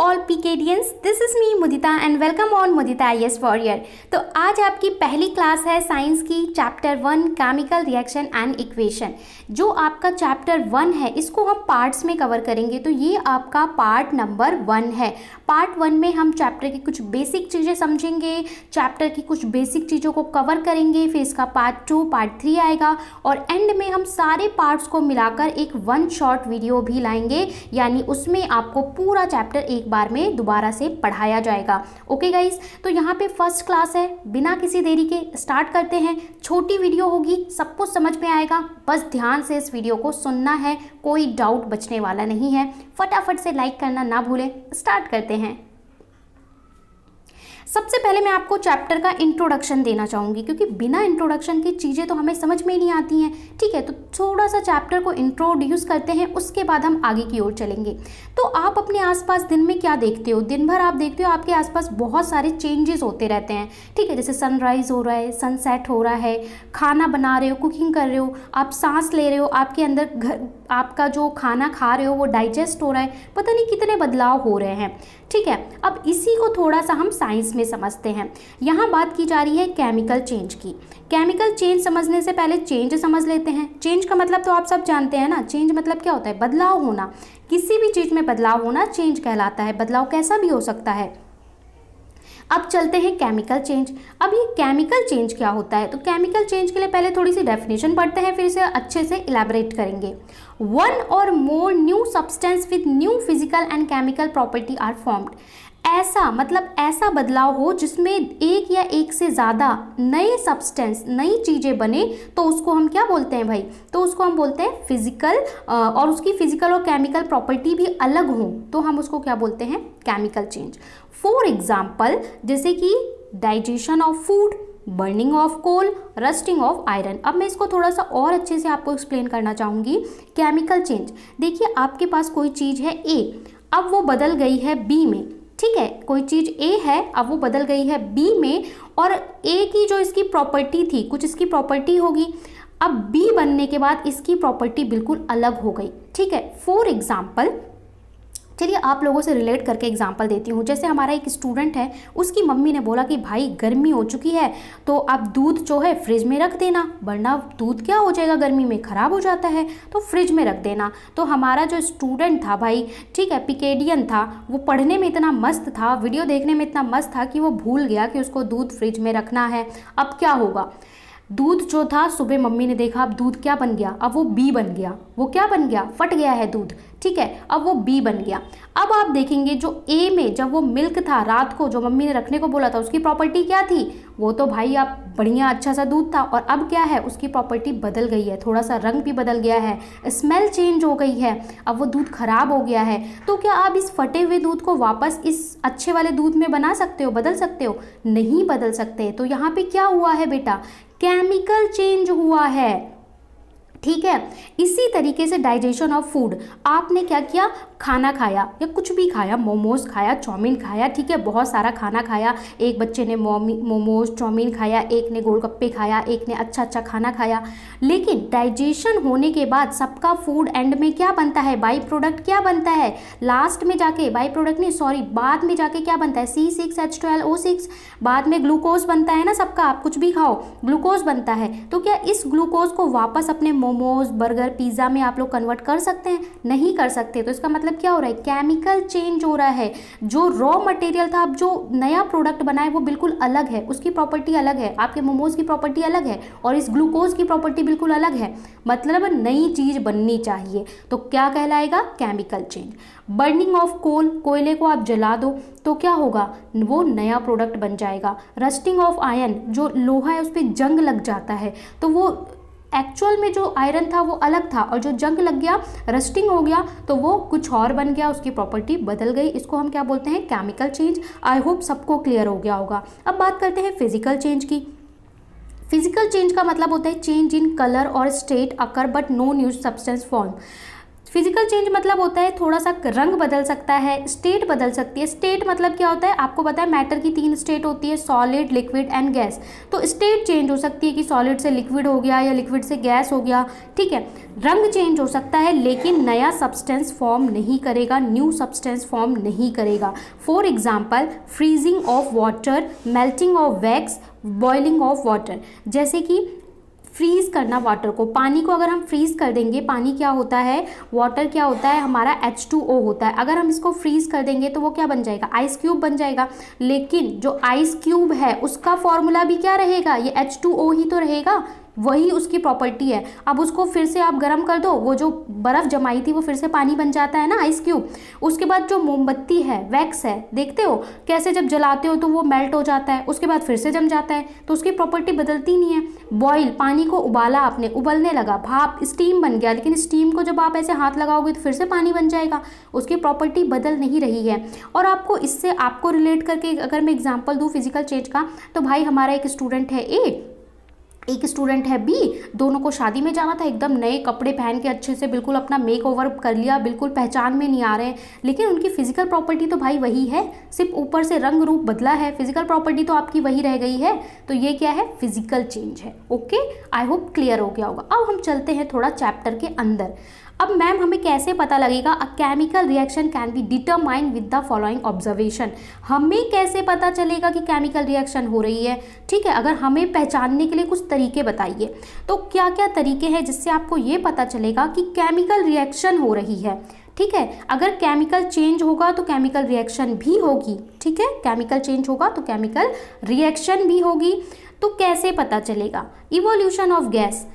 all PKDians, this is me Mudita and welcome on Mudita IAS Warrior। तो आज आपकी पहली क्लास है साइंस की chapter 1 chemical reaction and equation. जो आपका चैप्टर 1 है इसको हम पार्ट्स में कवर करेंगे, तो ये आपका पार्ट नंबर 1 है। पार्ट 1 में हम चैप्टर की कुछ बेसिक चीज़ें समझेंगे, चैप्टर की कुछ बेसिक चीज़ों को कवर करेंगे, फिर इसका पार्ट 2 पार्ट 3 आएगा और एंड में हम सारे पार्ट्स को मिलाकर एक 1 शॉर्ट वीडियो भी लाएंगे, यानी उसमें आपको पूरा चैप्टर एक बार में दोबारा से पढ़ाया जाएगा। ओके गाइस, तो यहाँ पे फर्स्ट क्लास है, बिना किसी देरी के स्टार्ट करते हैं। छोटी वीडियो होगी, सब कुछ समझ में आएगा, बस ध्यान से इस वीडियो को सुनना है, कोई डाउट बचने वाला नहीं है। फटाफट से लाइक करना ना भूलें। स्टार्ट करते हैं। सबसे पहले मैं आपको चैप्टर का इंट्रोडक्शन देना चाहूँगी, क्योंकि बिना इंट्रोडक्शन की चीज़ें तो हमें समझ में ही नहीं आती हैं। ठीक है, तो थोड़ा सा चैप्टर को इंट्रोड्यूस करते हैं, उसके बाद हम आगे की ओर चलेंगे। तो आप अपने आसपास दिन में क्या देखते हो? दिन भर आप देखते हो आपके आसपास बहुत सारे चेंजेस होते रहते हैं। ठीक है, जैसे सनराइज़ हो रहा है, सनसेट हो रहा है, खाना बना रहे हो, कुकिंग कर रहे हो, आप सांस ले रहे हो, आपके अंदर आपका जो खाना खा रहे हो वो डाइजेस्ट हो रहा है, पता नहीं कितने बदलाव हो रहे हैं। ठीक है, अब इसी को थोड़ा सा हम साइंस में समझते हैं। यहाँ बात की जा रही है केमिकल चेंज की। केमिकल चेंज समझने से पहले चेंज समझ लेते हैं। चेंज का मतलब तो आप सब जानते हैं ना, चेंज मतलब क्या होता है? बदलाव होना। किसी भी चीज़ में बदलाव होना चेंज कहलाता है। बदलाव कैसा भी हो सकता है। अब चलते हैं केमिकल चेंज। अब ये केमिकल चेंज क्या होता है? तो केमिकल चेंज के लिए पहले थोड़ी सी डेफिनेशन पढ़ते हैं, फिर इसे अच्छे से इलैबोरेट करेंगे। वन और more new substance with new physical and chemical property are formed. ऐसा मतलब ऐसा बदलाव हो जिसमें एक या एक से ज़्यादा नए सब्सटेंस, नई चीज़ें बने, तो उसको हम क्या बोलते हैं भाई? तो उसको हम बोलते हैं फिजिकल, और उसकी फिजिकल और केमिकल प्रॉपर्टी भी अलग हो तो हम उसको क्या बोलते हैं? Chemical change. फॉर एग्जाम्पल, जैसे कि digestion of food, burning of coal, rusting of iron. अब मैं इसको थोड़ा सा और अच्छे से आपको एक्सप्लेन करना चाहूँगी। केमिकल चेंज, देखिए आपके पास कोई चीज़ है ए, अब वो बदल गई है बी में। ठीक है, कोई चीज़ ए है, अब वो बदल गई है बी में, और ए की जो इसकी प्रॉपर्टी थी, कुछ इसकी प्रॉपर्टी होगी, अब बी बनने के बाद इसकी प्रॉपर्टी बिल्कुल अलग हो गई। ठीक है, फॉर एग्जाम्पल, चलिए आप लोगों से रिलेट करके एग्जांपल देती हूँ। जैसे हमारा एक स्टूडेंट है, उसकी मम्मी ने बोला कि भाई गर्मी हो चुकी है तो अब दूध जो है फ्रिज में रख देना, वरना दूध क्या हो जाएगा, गर्मी में ख़राब हो जाता है, तो फ्रिज में रख देना। तो हमारा जो स्टूडेंट था भाई, ठीक है, पिकेडियन था, वो पढ़ने में इतना मस्त था, वीडियो देखने में इतना मस्त था कि वो भूल गया कि उसको दूध फ्रिज में रखना है। अब क्या होगा? दूध जो था, सुबह मम्मी ने देखा, अब दूध क्या बन गया? अब वो बी बन गया। वो क्या बन गया? फट गया है दूध। ठीक है, अब वो बी बन गया। अब आप देखेंगे जो ए में जब वो मिल्क था, रात को जो मम्मी ने रखने को बोला था, उसकी प्रॉपर्टी क्या थी? वो तो भाई आप बढ़िया अच्छा सा दूध था, और अब क्या है? उसकी प्रॉपर्टी बदल गई है, थोड़ा सा रंग भी बदल गया है, स्मेल चेंज हो गई है, अब वो दूध खराब हो गया है। तो क्या आप इस फटे हुए दूध को वापस इस अच्छे वाले दूध में बना सकते हो, बदल सकते हो? नहीं बदल सकते। तो यहाँ पे क्या हुआ है बेटा? केमिकल चेंज हुआ है। ठीक है, इसी तरीके से डाइजेशन ऑफ फूड, आपने क्या किया? खाना खाया या कुछ भी खाया, मोमोज खाया, चाउमीन खाया, ठीक है, बहुत सारा खाना खाया। एक बच्चे ने मोमोज चाउमीन खाया, एक ने गोलगप्पे खाया, एक ने अच्छा अच्छा खाना खाया, लेकिन डाइजेशन होने के बाद सबका फूड एंड में क्या बनता है? बाई प्रोडक्ट क्या बनता है? लास्ट में जाके, बाई प्रोडक्ट नहीं सॉरी, बाद में जाके क्या बनता है? C6H12O6, बाद में ग्लूकोज बनता है ना सबका, आप कुछ भी खाओ ग्लूकोज बनता है। तो क्या इस ग्लूकोज को वापस अपने मोमोज, बर्गर, पिज़्ज़ा में आप लोग कन्वर्ट कर सकते हैं? नहीं कर सकते। तो इसका मतलब क्या हो रहा है? केमिकल चेंज हो रहा है। जो रॉ मटेरियल था, अब जो नया प्रोडक्ट बना है वो बिल्कुल अलग है, उसकी प्रॉपर्टी अलग है, आपके मोमोज की प्रॉपर्टी अलग है, और इस ग्लूकोज की प्रॉपर्टी बिल्कुल अलग है। मतलब नई चीज़ बननी चाहिए, तो क्या कहलाएगा? Chemical change. Burning of coal, कोयले को आप जला दो तो क्या होगा? वो नया प्रोडक्ट बन जाएगा। रस्टिंग ऑफ आयरन, जो लोहा है उस पर जंग लग जाता है, तो वो एक्चुअल में जो आयरन था वो अलग था, और जो जंग लग गया, रस्टिंग हो गया, तो वो कुछ और बन गया, उसकी प्रॉपर्टी बदल गई। इसको हम क्या बोलते हैं? Chemical change. आई होप सबको क्लियर हो गया होगा। अब बात करते हैं फिजिकल चेंज की। फिजिकल चेंज का मतलब होता है चेंज इन कलर और state occur but no new substance form. Physical change मतलब होता है थोड़ा सा रंग बदल सकता है, स्टेट बदल सकती है। स्टेट मतलब क्या होता है, आपको पता है मैटर की 3 स्टेट होती है, सॉलिड, लिक्विड एंड गैस। तो स्टेट चेंज हो सकती है कि सॉलिड से लिक्विड हो गया या लिक्विड से गैस हो गया, ठीक है। रंग चेंज हो सकता है लेकिन नया सब्सटेंस फॉर्म नहीं करेगा, न्यू सब्सटेंस फॉर्म नहीं करेगा। For example freezing of water, melting of wax, boiling of water. जैसे कि फ्रीज़ करना वाटर को, पानी को अगर हम फ्रीज़ कर देंगे, पानी क्या होता है, वाटर क्या होता है, हमारा H2O होता है। अगर हम इसको फ्रीज़ कर देंगे तो वो क्या बन जाएगा, आइस क्यूब बन जाएगा। लेकिन जो आइस क्यूब है उसका फॉर्मूला भी क्या रहेगा, ये H2O ही तो रहेगा, वही उसकी प्रॉपर्टी है। अब उसको फिर से आप गर्म कर दो, वो जो बर्फ़ जमाई थी वो फिर से पानी बन जाता है ना, आइस क्यूब। उसके बाद जो मोमबत्ती है, वैक्स है, देखते हो कैसे जब जलाते हो तो वो मेल्ट हो जाता है, उसके बाद फिर से जम जाता है, तो उसकी प्रॉपर्टी बदलती नहीं है। बॉयल, पानी को उबाला आपने, उबलने लगा, भाप, स्टीम बन गया, लेकिन स्टीम को जब आप ऐसे हाथ लगाओगे तो फिर से पानी बन जाएगा, उसकी प्रॉपर्टी बदल नहीं रही है। और आपको इससे आपको रिलेट करके अगर मैं एग्जांपल दूँ फिजिकल चेंज का, तो भाई हमारा एक स्टूडेंट है ए, एक स्टूडेंट है बी, दोनों को शादी में जाना था, एकदम नए कपड़े पहन के अच्छे से बिल्कुल अपना मेक ओवर कर लिया, बिल्कुल पहचान में नहीं आ रहे हैं, लेकिन उनकी फिजिकल प्रॉपर्टी तो भाई वही है, सिर्फ ऊपर से रंग रूप बदला है, फिजिकल प्रॉपर्टी तो आपकी वही रह गई है। तो ये क्या है, फिजिकल चेंज है। ओके, आई होप क्लियर हो गया होगा। अब हम चलते हैं थोड़ा चैप्टर के अंदर। अब मैम हमें कैसे पता लगेगा, अ chemical reaction can be determined with the following observation. हमें कैसे पता चलेगा कि केमिकल रिएक्शन हो रही है, ठीक है। अगर हमें पहचानने के लिए कुछ तरीके बताइए, तो क्या क्या तरीके हैं जिससे आपको ये पता चलेगा कि केमिकल रिएक्शन हो रही है, ठीक है। अगर केमिकल चेंज होगा तो केमिकल रिएक्शन भी होगी, ठीक है। केमिकल चेंज होगा तो केमिकल रिएक्शन भी होगी। तो कैसे पता चलेगा, इवोल्यूशन ऑफ गैस।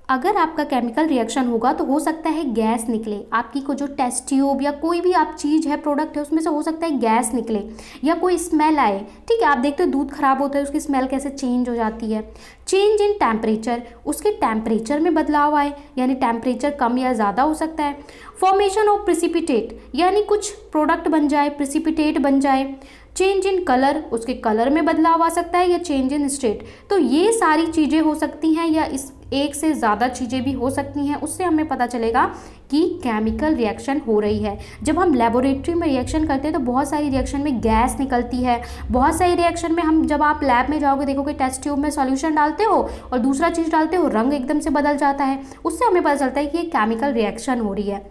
अगर आपका केमिकल रिएक्शन होगा तो हो सकता है गैस निकले, आपकी को जो टेस्ट ट्यूब या कोई भी आप चीज़ है, प्रोडक्ट है, उसमें से हो सकता है गैस निकले या कोई स्मेल आए, ठीक है। आप देखते हो दूध खराब होता है, उसकी स्मेल कैसे चेंज हो जाती है। चेंज इन टेम्परेचर, उसके टेम्परेचर में बदलाव आए, यानी टेम्परेचर कम या ज़्यादा हो सकता है। फॉर्मेशन ऑफ प्रिसिपिटेट, यानी कुछ प्रोडक्ट बन जाए, प्रिसिपिटेट बन जाए। चेंज इन कलर, उसके कलर में बदलाव आ सकता है, या चेंज इन स्टेट। तो ये सारी चीज़ें हो सकती हैं, या इस एक से ज़्यादा चीज़ें भी हो सकती हैं, उससे हमें पता चलेगा कि केमिकल रिएक्शन हो रही है। जब हम लेबोरेटरी में रिएक्शन करते हैं तो बहुत सारी रिएक्शन में गैस निकलती है, बहुत सारी रिएक्शन में हम जब आप लैब में जाओगे देखोगे टेस्ट ट्यूब में सॉल्यूशन डालते हो और दूसरा चीज़ डालते हो, रंग एकदम से बदल जाता है, उससे हमें पता चलता है कि ये केमिकल रिएक्शन हो रही है।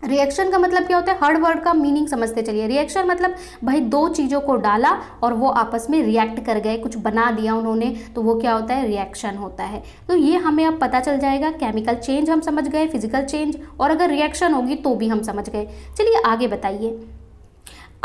रिएक्शन का मतलब क्या होता है, हर वर्ड का मीनिंग समझते चलिए। रिएक्शन मतलब भाई दो चीज़ों को डाला और वो आपस में रिएक्ट कर गए, कुछ बना दिया उन्होंने, तो वो क्या होता है, रिएक्शन होता है। तो ये हमें अब पता चल जाएगा, केमिकल चेंज हम समझ गए, फिजिकल चेंज, और अगर रिएक्शन होगी तो भी हम समझ गए। चलिए आगे बताइए।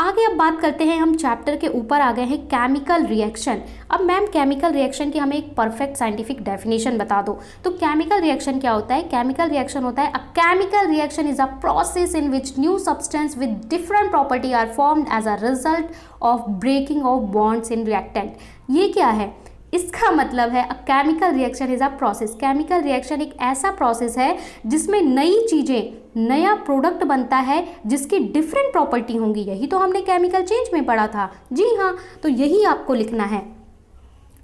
आगे अब बात करते हैं, हम चैप्टर के ऊपर आ गए हैं, केमिकल रिएक्शन। अब मैम केमिकल रिएक्शन की हमें एक परफेक्ट साइंटिफिक डेफिनेशन बता दो। तो केमिकल रिएक्शन क्या होता है, केमिकल रिएक्शन होता है, a chemical reaction is a process in which new substance with different property are formed as a result of breaking of bonds in reactant. ये क्या है, इसका मतलब है a chemical reaction is a process. Chemical reaction एक ऐसा process है जिसमें नई चीज़ें, नया प्रोडक्ट बनता है जिसकी डिफरेंट प्रॉपर्टी होंगी। यही तो हमने केमिकल चेंज में पढ़ा था। जी हाँ, तो यही आपको लिखना है।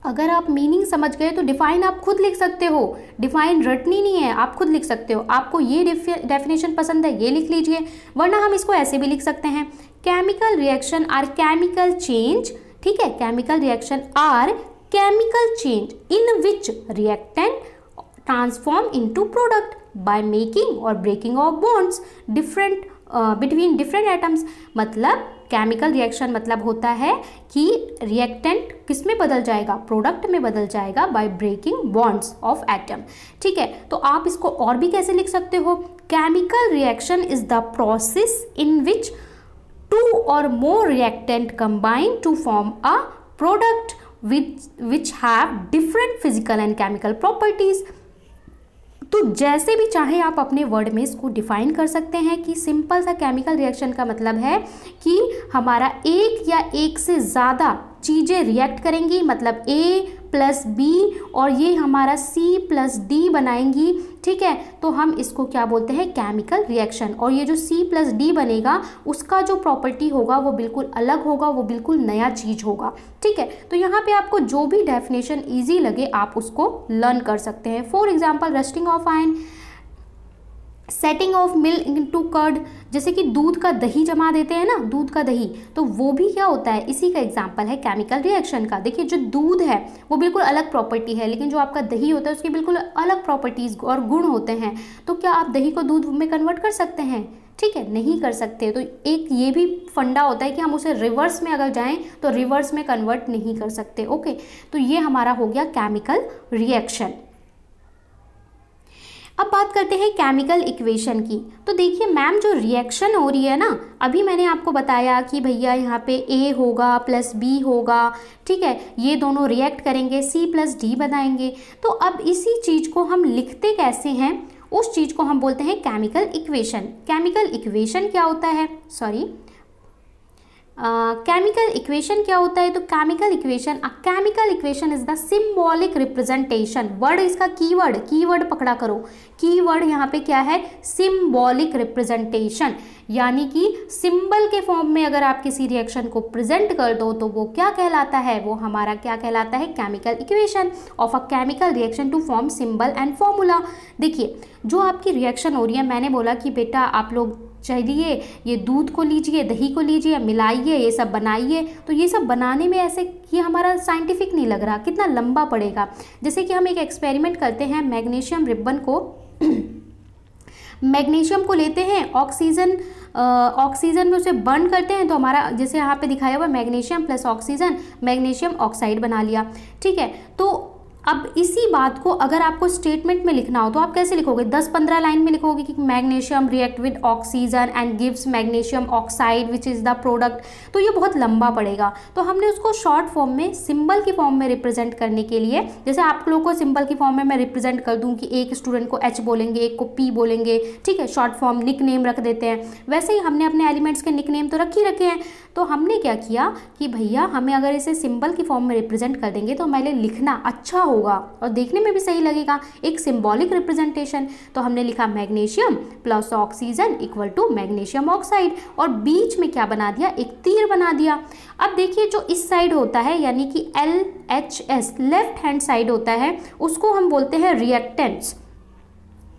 अगर आप मीनिंग समझ गए तो डिफाइन आप खुद लिख सकते हो, डिफाइन रटनी नहीं है, आप खुद लिख सकते हो। आपको ये डेफिनेशन पसंद है ये लिख लीजिए, वरना हम इसको ऐसे भी लिख सकते हैं, chemical reaction or chemical change, ठीक है। Chemical reaction or chemical change in which reactant transform into product by making or breaking of bonds different between different atoms। मतलब केमिकल रिएक्शन मतलब होता है कि रिएक्टेंट किस में बदल जाएगा, प्रोडक्ट में बदल जाएगा, by breaking bonds of atom, ठीक है। तो आप इसको और भी कैसे लिख सकते हो, chemical reaction is the process in which two or more reactant combine to form a product which have different physical and chemical properties। तो जैसे भी चाहे आप अपने वर्ड में इसको डिफाइन कर सकते हैं कि सिंपल सा केमिकल रिएक्शन का मतलब है कि हमारा एक या एक से ज़्यादा चीज़ें रिएक्ट करेंगी, मतलब A प्लस B और ये हमारा C प्लस D बनाएंगी, ठीक है। तो हम इसको क्या बोलते हैं, केमिकल रिएक्शन। और ये जो C प्लस D बनेगा उसका जो प्रॉपर्टी होगा वो बिल्कुल अलग होगा, वो बिल्कुल नया चीज़ होगा, ठीक है। तो यहाँ पे आपको जो भी डेफिनेशन ईजी लगे आप उसको लर्न कर सकते हैं। For example rusting of iron, setting of milk into curd, जैसे कि दूध का दही जमा देते हैं ना, दूध का दही, तो वो भी क्या होता है, इसी का एग्जांपल है केमिकल रिएक्शन का। देखिए जो दूध है वो बिल्कुल अलग प्रॉपर्टी है, लेकिन जो आपका दही होता है उसकी बिल्कुल अलग प्रॉपर्टीज और गुण होते हैं। तो क्या आप दही को दूध में कन्वर्ट कर सकते हैं? ठीक है, नहीं कर सकते। तो एक ये भी फंडा होता है कि हम उसे रिवर्स में अगर जाएं तो रिवर्स में कन्वर्ट नहीं कर सकते। ओके, तो ये हमारा हो गया केमिकल रिएक्शन। अब बात करते हैं केमिकल इक्वेशन की। तो देखिए मैम, जो रिएक्शन हो रही है ना, अभी मैंने आपको बताया कि भैया यहाँ पे A होगा प्लस B होगा, ठीक है, ये दोनों रिएक्ट करेंगे, C प्लस D बनाएंगे। तो अब इसी चीज़ को हम लिखते कैसे हैं, उस चीज़ को हम बोलते हैं केमिकल इक्वेशन। केमिकल इक्वेशन क्या होता है, सॉरी, केमिकल इक्वेशन क्या होता है? तो chemical equation is the symbolic representation. Word इसका कीवर्ड पकड़ा करो, कीवर्ड यहाँ पे क्या है, सिंबॉलिक रिप्रेजेंटेशन, यानी कि सिंबल के फॉर्म में अगर आप किसी रिएक्शन को प्रेजेंट कर दो तो वो क्या कहलाता है, वो हमारा क्या कहलाता है, chemical equation of a chemical reaction to form symbol and formula. देखिए जो आपकी रिएक्शन हो रही है, मैंने बोला कि बेटा आप लोग चलिए ये दूध को लीजिए, दही को लीजिए, मिलाइए, ये सब बनाइए। तो ये सब बनाने में ऐसे ये हमारा साइंटिफिक नहीं लग रहा, कितना लंबा पड़ेगा। जैसे कि हम एक एक्सपेरिमेंट करते हैं, मैग्नीशियम रिबन को मैग्नीशियम को लेते हैं, ऑक्सीजन में उसे बर्न करते हैं, तो हमारा जैसे यहाँ पे दिखाया हुआ magnesium plus oxygen, magnesium oxide बना लिया। ठीक है, तो अब इसी बात को अगर आपको स्टेटमेंट में लिखना हो तो आप कैसे लिखोगे, 10-15 लाइन में लिखोगे कि magnesium react with oxygen and gives magnesium oxide which is the product. तो ये बहुत लंबा पड़ेगा। तो हमने उसको शॉर्ट फॉर्म में, सिंबल की फॉर्म में रिप्रेजेंट करने के लिए, जैसे आप लोगों को सिंबल की फॉर्म में मैं रिप्रेजेंट कर दूं कि एक स्टूडेंट को H बोलेंगे, एक को P बोलेंगे, ठीक है, शॉर्ट फॉर्म निक नेम रख देते हैं। वैसे ही हमने अपने एलिमेंट्स के निक नेम तो रख ही रखे हैं। तो हमने क्या किया कि भैया हमें अगर इसे सिंबल की फॉर्म में रिप्रेजेंट कर देंगे तो हमारे लिए लिखना अच्छा होगा और देखने में भी सही लगेगा, एक सिंबॉलिक रिप्रेजेंटेशन। तो हमने लिखा magnesium plus oxygen equal to magnesium oxide, और बीच में क्या बना दिया, एक तीर बना दिया। अब देखिए जो इस साइड होता है यानी कि LHS लेफ्ट हैंड साइड होता है, उसको हम बोलते हैं रिएक्टेंट्स,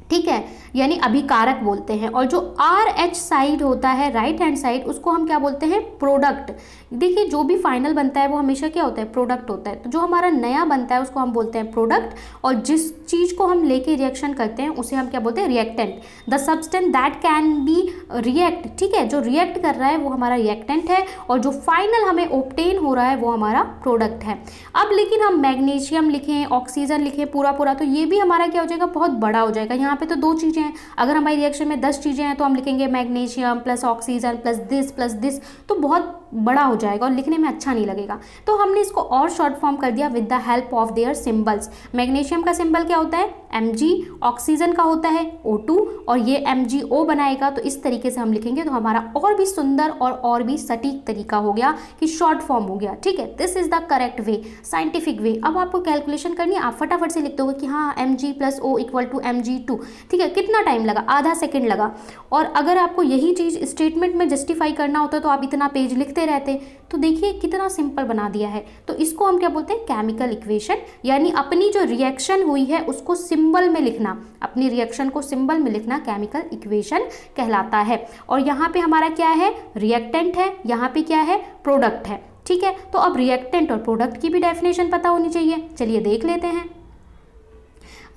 ठीक है, यानी अभिकारक बोलते हैं। और जो RH साइड होता है, राइट हैंड साइड, उसको हम क्या बोलते हैं, प्रोडक्ट। देखिए जो भी फाइनल बनता है वो हमेशा क्या होता है, प्रोडक्ट होता है। तो जो हमारा नया बनता है उसको हम बोलते हैं प्रोडक्ट, और जिस चीज़ को हम लेके रिएक्शन करते हैं उसे हम क्या बोलते हैं, reactant. The substance that can be react, ठीक है, जो रिएक्ट कर रहा है वो हमारा रिएक्टेंट है, और जो फाइनल हमें ऑब्टेन हो रहा है वो हमारा प्रोडक्ट है। अब लेकिन हम मैग्नीशियम लिखें, ऑक्सीजन लिखें पूरा, तो ये भी हमारा क्या हो जाएगा, बहुत बड़ा हो जाएगा। यहाँ पे तो 2 चीज़ें हैं, अगर हमारी रिएक्शन में 10 चीज़ें हैं तो हम लिखेंगे magnesium plus oxygen plus this, तो बहुत बड़ा हो जाएगा और लिखने में अच्छा नहीं लगेगा। तो हमने इसको और शॉर्ट फॉर्म कर दिया with the help of their symbols. Magnesium का सिंबल क्या होता है, Mg, ऑक्सीजन का होता है O2, और ये MgO बनाएगा। तो इस तरीके से हम लिखेंगे तो हमारा और भी सुंदर और भी सटीक तरीका हो गया कि शॉर्ट फॉर्म हो गया। ठीक है, this is the correct way, scientific way. अब आपको कैलकुलेशन करनी है, आप फटाफट से लिख दोगे कि हाँ Mg plus O equal to Mg2। ठीक है, कितना टाइम लगा, आधा सेकेंड लगा। और अगर आपको यही चीज़ स्टेटमेंट में जस्टिफाई करना होता तो आप इतना पेज लिखते रहते। तो देखिए कितना सिंपल बना दिया है। तो इसको हम क्या बोलते हैं, केमिकल इक्वेशन, यानी अपनी जो रिएक्शन हुई है उसको सिंबल में लिखना, अपनी रिएक्शन को सिंबल में लिखना केमिकल इक्वेशन कहलाता है। और यहाँ पे हमारा क्या है, रिएक्टेंट है, यहाँ पे क्या है, प्रोडक्ट है। ठीक है, तो अब रिएक्टेंट और प्रोडक्ट की भी डेफिनेशन पता होनी चाहिए, चलिए देख लेते हैं।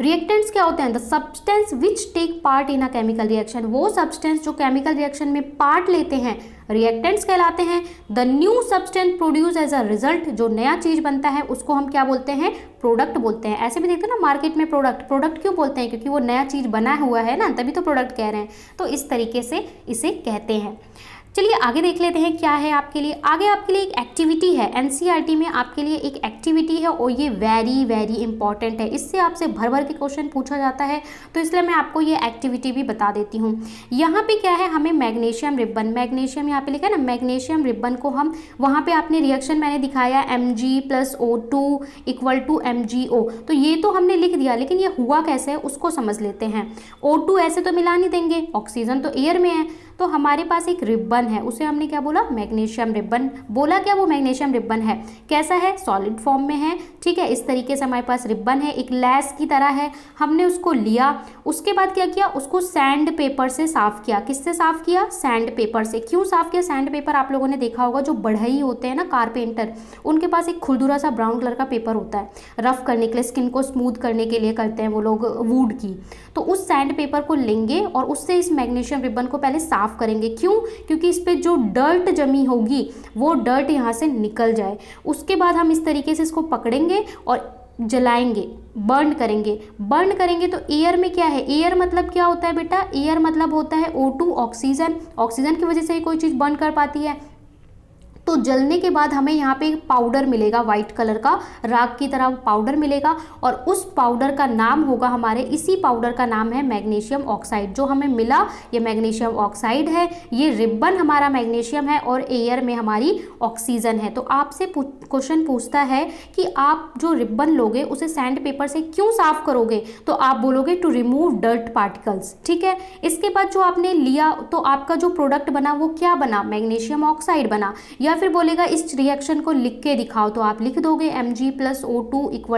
रिएक्टेंट्स क्या होते हैं, the substance which take part in a chemical reaction, वो सब्सटेंस जो केमिकल रिएक्शन में पार्ट लेते हैं रिएक्टेंट्स कहलाते हैं। The new substance produce as a result, जो नया चीज बनता है उसको हम क्या बोलते हैं, प्रोडक्ट बोलते हैं। ऐसे भी देखते हैं ना मार्केट में प्रोडक्ट क्यों बोलते हैं, क्योंकि वो नया चीज बना हुआ है ना, तभी तो प्रोडक्ट कह रहे हैं। तो इस तरीके से इसे कहते हैं। चलिए आगे देख लेते हैं क्या है आपके लिए। आगे आपके लिए एक एक्टिविटी है, एनसीईआरटी में आपके लिए एक एक्टिविटी है और ये वेरी वेरी इंपॉर्टेंट है। इससे आपसे भर भर के क्वेश्चन पूछा जाता है, तो इसलिए मैं आपको ये एक्टिविटी भी बता देती हूँ। यहाँ पे क्या है, हमें मैग्नीशियम रिबन, मैग्नीशियम यहाँ पे लिखा है ना, मैग्नीशियम रिबन को हम वहाँ पे आपने रिएक्शन मैंने दिखाया Mg plus O2 equal to MgO, तो ये तो हमने लिख दिया, लेकिन ये हुआ कैसे है उसको समझ लेते हैं। O2 ऐसे तो मिला नहीं देंगे, ऑक्सीजन तो एयर में है, तो तो हमारे पास एक रिबन है, उसे हमने क्या बोला, मैग्नीशियम रिबन बोला। क्या वो मैग्नीशियम रिबन है, कैसा है, सॉलिड फॉर्म में है, ठीक है। इस तरीके से हमारे पास रिबन है, एक लैस की तरह है। हमने उसको लिया, उसके बाद क्या किया, उसको सैंड पेपर से साफ किया। किससे साफ किया, सैंड पेपर से। क्यों साफ किया सैंड पेपर, आप लोगों ने देखा होगा जो बढ़ई होते हैं ना कारपेंटर, उनके पास एक खुरदुरा सा ब्राउन कलर का पेपर होता है, रफ करने के लिए, स्किन को स्मूथ करने के लिए करते हैं वो लोग वुड की। तो उस सैंड पेपर को लेंगे और उससे इस मैग्नीशियम रिबन को पहले साफ करेंगे। क्यों, क्योंकि इस पर जो डर्ट जमी होगी वो डर्ट यहाँ से निकल जाए। उसके बाद हम इस तरीके से इसको पकड़ेंगे और जलाएंगे, बर्न करेंगे। बर्न करेंगे तो एयर में क्या है, एयर मतलब क्या होता है बेटा, एयर मतलब होता है O2 ऑक्सीजन। ऑक्सीजन की वजह से ही कोई चीज़ बर्न कर पाती है। तो जलने के बाद हमें यहाँ पे एक पाउडर मिलेगा, वाइट कलर का राख की तरह पाउडर मिलेगा, और उस पाउडर का नाम होगा हमारे, इसी पाउडर का नाम है मैग्नीशियम ऑक्साइड। जो हमें मिला ये मैग्नीशियम ऑक्साइड है, ये रिबन हमारा मैग्नीशियम है और एयर में हमारी ऑक्सीजन है। तो आपसे क्वेश्चन पूछता है कि आप जो रिबन लोगे उसे सैंड पेपर से क्यों साफ करोगे, तो आप बोलोगे टू रिमूव डर्ट पार्टिकल्स, ठीक है। इसके बाद जो आपने लिया तो आपका जो प्रोडक्ट बना वो क्या बना, मैग्नीशियम ऑक्साइड बना। या फिर बोलेगा इस रिएक्शन को लिख के दिखाओ, तो आप लिख दोगे Mg+O2 =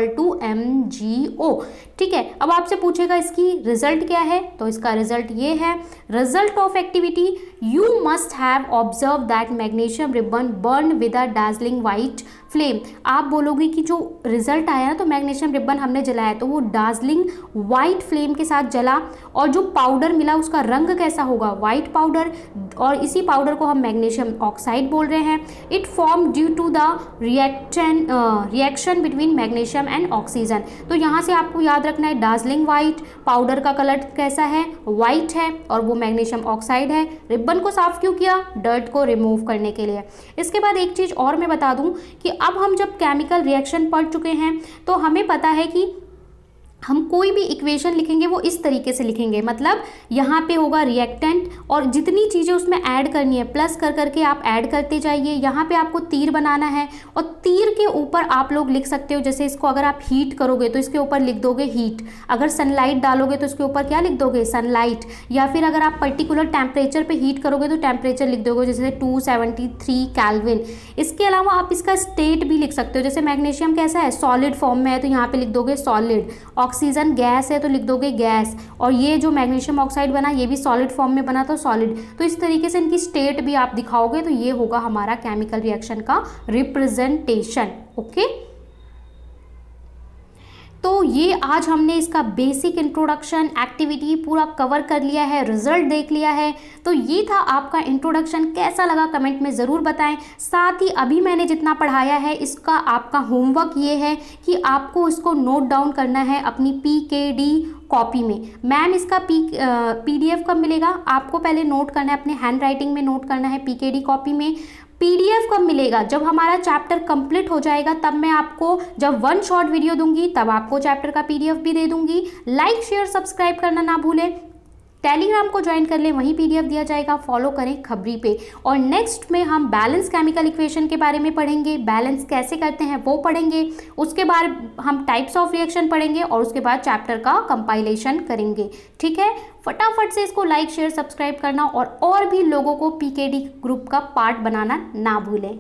MgO, ठीक है। अब आपसे पूछेगा इसकी रिजल्ट क्या है, तो इसका रिजल्ट ये है, result of activity, you must have observe that magnesium ribbon burn with a Darjeeling white flame. आप बोलोगे कि जो रिजल्ट आया ना, तो मैग्नीशियम रिबन हमने जलाया तो वो डार्जलिंग वाइट फ्लेम के साथ जला, और जो पाउडर मिला उसका रंग कैसा होगा, वाइट पाउडर, और इसी पाउडर को हम मैग्नीशियम ऑक्साइड बोल रहे हैं। It form due to the reaction between magnesium and oxygen. तो यहाँ से आपको याद रखना है डार्जलिंग वाइट, पाउडर का कलर कैसा है, वाइट है, और वो मैग्नीशियम ऑक्साइड है। रिबन को साफ क्यों किया, डर्ट को रिमूव करने के लिए। इसके बाद एक चीज़ और मैं बता दूं कि अब हम जब केमिकल रिएक्शन पढ़ चुके हैं तो हमें पता है कि हम कोई भी इक्वेशन लिखेंगे वो इस तरीके से लिखेंगे, मतलब यहाँ पे होगा रिएक्टेंट और जितनी चीज़ें उसमें ऐड करनी है प्लस कर करके आप ऐड करते जाइए। यहाँ पे आपको तीर बनाना है और तीर के ऊपर आप लोग लिख सकते हो, जैसे इसको अगर आप हीट करोगे तो इसके ऊपर लिख दोगे हीट, अगर सनलाइट डालोगे तो इसके ऊपर क्या लिख दोगे, सनलाइट, या फिर अगर आप पर्टिकुलर टेम्परेचर पर हीट करोगे तो टेम्परेचर लिख दोगे, जैसे 273 केल्विन। इसके अलावा आप इसका स्टेट भी लिख सकते हो, जैसे मैग्नीशियम कैसा है, सॉलिड फॉर्म में है तो यहाँ पर लिख दोगे सॉलिड, ऑक्सीजन गैस है तो लिख दोगे गैस, और ये जो मैग्नीशियम ऑक्साइड बना ये भी सॉलिड फॉर्म में बना तो सॉलिड। तो इस तरीके से इनकी स्टेट भी आप दिखाओगे तो ये होगा हमारा केमिकल रिएक्शन का रिप्रेजेंटेशन। ओके, तो ये आज हमने इसका बेसिक इंट्रोडक्शन, एक्टिविटी पूरा कवर कर लिया है, रिजल्ट देख लिया है। तो ये था आपका इंट्रोडक्शन, कैसा लगा कमेंट में ज़रूर बताएं। साथ ही अभी मैंने जितना पढ़ाया है इसका आपका होमवर्क ये है कि आपको इसको नोट डाउन करना है अपनी PKD कॉपी में। मैम इसका PDF कब मिलेगा, आपको पहले नोट करना है, अपने हैंड राइटिंग में नोट करना है PKD कॉपी में। PDF कब मिलेगा, जब हमारा चैप्टर कंप्लीट हो जाएगा, तब मैं आपको जब 1 शॉर्ट वीडियो दूंगी तब आपको चैप्टर का PDF भी दे दूंगी। लाइक शेयर सब्सक्राइब करना ना भूलें। टेलीग्राम को ज्वाइन कर लें, वहीं PDF दिया जाएगा, फॉलो करें खबरी पे। और नेक्स्ट में हम बैलेंस केमिकल इक्वेशन के बारे में पढ़ेंगे, बैलेंस कैसे करते हैं वो पढ़ेंगे। उसके बाद हम टाइप्स ऑफ रिएक्शन पढ़ेंगे और उसके बाद चैप्टर का कंपाइलेशन करेंगे। ठीक है, फटाफट से इसको लाइक शेयर सब्सक्राइब करना और भी लोगों को PKD ग्रुप का पार्ट बनाना ना भूलें।